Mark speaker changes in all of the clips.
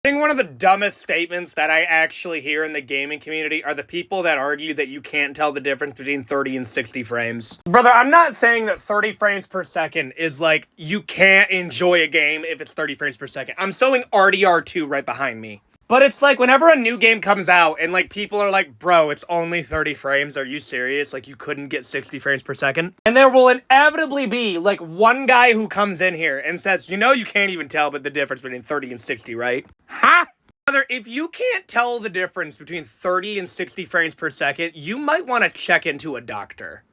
Speaker 1: I think one of the dumbest statements that I actually hear in the gaming community are the people that argue that you can't tell the difference between 30 and 60 frames. Brother, I'm not saying that 30 frames per second is like, you can't enjoy a game if it's 30 frames per second. I'm showing RDR2 right behind me. But it's like, whenever a new game comes out and like people are like, bro, it's only 30 frames, are you serious? Like, you couldn't get 60 frames per second? And there will inevitably be like one guy who comes in here and says, you know, you can't even tell but the difference between 30 and 60, right? Ha! Brother, if you can't tell the difference between 30 and 60 frames per second, you might want to check into a doctor.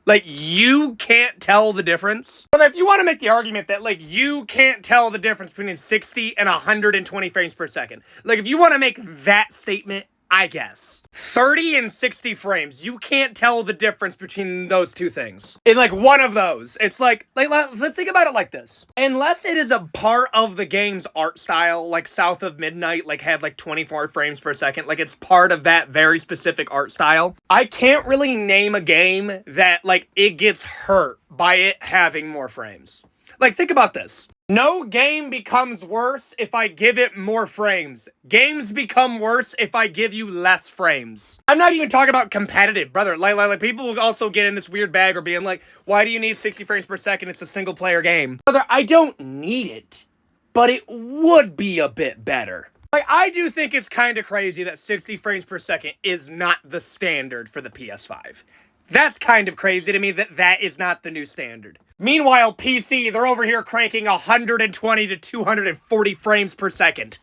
Speaker 1: Like, you can't tell the difference? Brother, if you want to make the argument that, like, you can't tell the difference between 60 and 120 frames per second, like, if you want to make that statement, I guess. 30 and 60 frames, you can't tell the difference between those two things. In, like, one of those, it's like, let's think about it like this. Unless it is a part of the game's art style, like South of Midnight, like, had, like, 24 frames per second, like, it's part of that very specific art style, I can't really name a game that, like, it gets hurt by it having more frames. Like, think about this. No game becomes worse if I give it more frames. Games become worse if I give you less frames. I'm not even talking about competitive, brother. Like people will also get in this weird bag or being like, why do you need 60 frames per second? It's a single player game. Brother, I don't need it, but it would be a bit better. Like, I do think it's kind of crazy that 60 frames per second is not the standard for the PS5. That's kind of crazy to me that that is not the new standard. Meanwhile, PC, they're over here cranking 120 to 240 frames per second.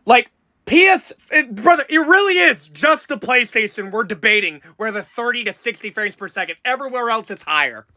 Speaker 1: Like, brother, it really is just the PlayStation we're debating where the 30 to 60 frames per second. Everywhere else, it's higher.